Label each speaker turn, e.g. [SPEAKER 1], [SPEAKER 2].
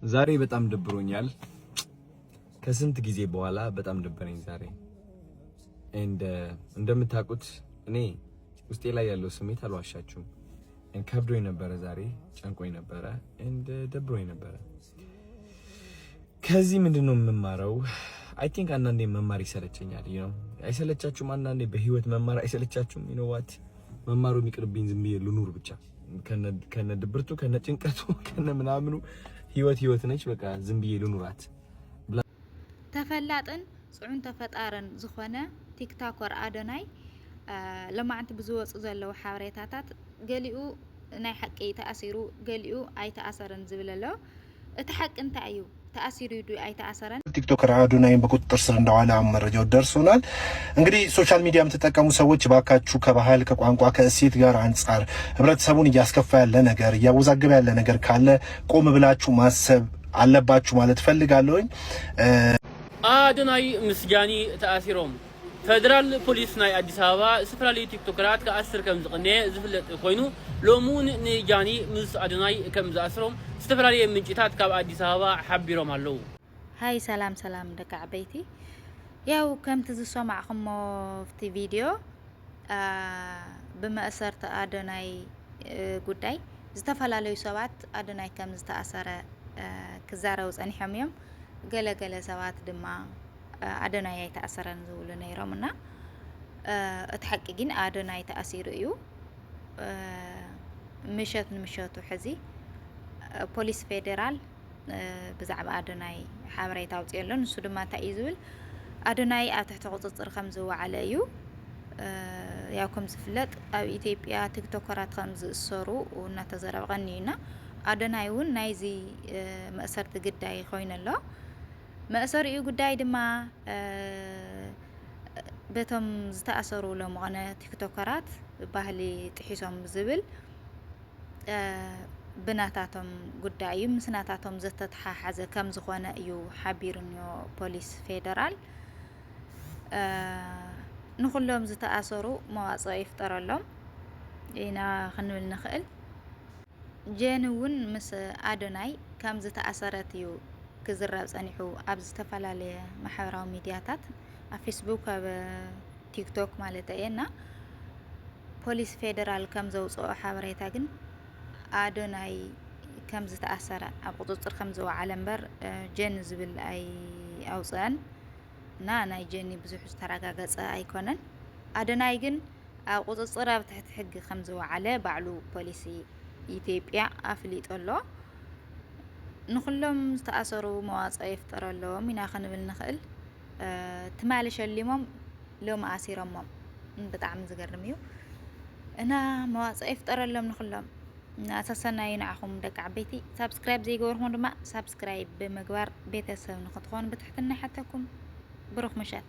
[SPEAKER 1] ዛሬ በጣም ደብሮኛል። ከስንት ጊዜ በኋላ በጣም ደበረኝ ዛሬ። እንደምታውቁት እኔ ውስጤ ላይ ያለው ስሜት አልዋሻችሁም። ከብዶኝ ነበረ ዛሬ፣ ጨንቆኝ ነበረ፣ ደብሮኝ ነበረ። ከዚህ ምንድነው የምማረው? አይ ቲንክ አንዳንዴ መማር ይሰለቸኛል። አይሰለቻችሁም? አንዳንዴ በህይወት መማር አይሰለቻችሁም? ዋት መማሩ የሚቅርብኝ ዝም ብዬ ልኑር ብቻ ከነ ድብርቱ ከነ ጭንቀቱ ከነ ምናምኑ ህይወት ነች። በቃ ዝም ብዬ ልኑራት።
[SPEAKER 2] ተፈላጥን ጽዑን ተፈጣረን ዝኾነ ቲክቶከር አዶናይ ለማዕንቲ ብዙወጽ ዘለው ሓበሬታታት ገሊኡ ናይ ሓቂ ተኣሲሩ ገሊኡ ኣይተኣሰረን ዝብለሎ እቲ ሓቂ እንታይ እዩ? ተኣሲሩ ዱ ኣይተኣሰረን?
[SPEAKER 3] ቲክቶከር አዶናይ በቁጥጥር ስር እንደዋለ መረጃው ደርሶናል። እንግዲህ ሶሻል ሚዲያ የምትጠቀሙ ሰዎች ባካችሁ ከባህል ከቋንቋ ከእሴት ጋር አንጻር ህብረተሰቡን እያስከፋ ያለ ነገር እያወዛገበ ያለ ነገር ካለ ቆም ብላችሁ ማሰብ አለባችሁ ማለት ፈልጋለሁኝ።
[SPEAKER 4] አዶናይ ምስጋኒ ተኣሲሮም ፌደራል ፖሊስ ናይ አዲስ አበባ ዝተፈላለዩ ቲክቶከራት ከ10 ከም ዝቅነ ዝፍለጥ ኮይኑ ሎሙን ንጃኒ ምስ አዶናይ ከም ዝኣስሮም ዝተፈላለዩ ምንጭታት ካብ አዲስ አበባ ሓቢሮም ኣለው።
[SPEAKER 2] ሃይ ሰላም ደቂ ዓበይቲ፣ ያው ከምቲ ዝሰማዕኹሞ ፍቲ ቪድዮ ብመእሰርቲ አዶናይ ጉዳይ ዝተፈላለዩ ሰባት አዶናይ ከም ዝተኣሰረ ክዛረቡ ጸኒሖም እዮም። ገለገለ ሰባት ድማ አዶናይ ኣይተኣሰረን ዝብሉ ነይሮምና እቲ ሓቂ ግን አዶናይ ተኣሲሩ እዩ። ምሸቱ ሕዚ ፖሊስ ፌደራል ብዛዕባ አዶናይ ሓበሬታ ኣውፅኡሎ። ንሱ ድማ እንታይ እዩ ዝብል አዶናይ ኣብ ትሕቲ ቁፅፅር ከም ዝወዓለ እዩ። ያው ከም ዝፍለጥ ኣብ ኢትዮጵያ ቲክቶከራት ከም ዝእሰሩ እናተዘረብቀኒ እዩና አዶናይ እውን ናይዚ መእሰርቲ ጉዳይ ኮይነሎ መእሰሪኡ ጉዳይ ድማ በቶም ዝተኣሰሩ ለምኾነ ቲክቶከራት ባህሊ ጥሒሶም ዝብል ብናታቶም ጉዳይ እዩ ምስናታቶም ዘተተሓሓዘ ከም ዝኾነ እዩ ሓቢሩንዮ ፖሊስ ፌደራል። ንኩሎም ዝተኣሰሩ መዋጽኦ ይፍጠረሎም ኢና ክንብል ንኽእል። ጀን እውን ምስ አዶናይ ከም ዝተኣሰረት እዩ ክዝረብ ጸኒሑ ኣብ ዝተፈላለየ ማሕበራዊ ሚድያታት ኣብ ፌስቡክ ኣብ ቲክቶክ ማለት እየና ፖሊስ ፌደራል ከም ዘውፅኦ ሓበሬታ ግን አዶናይ ከም ዝተኣሰረ ኣብ ቁፅፅር ከም ዝወዓለ እምበር ጀን ዝብል ኣይ ኣውፅአን እና ናይ ጀኒ ብዙሕ ዝተረጋገፀ ኣይኮነን። አዶናይ ግን ኣብ ቁፅፅር ኣብ ትሕቲ ሕጊ ከም ዝወዓለ ባዕሉ ፖሊሲ ኢትዮጵያ ኣፍሊጦሎ። ንኩሎም ዝተኣሰሩ መዋጽኦ ይፍጠረሎም ኢና ክንብል ንኽእል። ትማሊ ሸሊሞም ሎም ኣሲሮሞም ብጣዕሚ ዝገርም እዩ እና መዋጽኦ ይፍጠረሎም ንኩሎም። እናተሰናዩ ንዓኹም ደቂ ዓበይቲ ሳብስክራይብ ዘይገበርኩም ድማ ሳብስክራይብ ብምግባር ቤተሰብ ንኽትኾኑ ብትሕትና ይሓተኩም። ብሩኽ ምሸት።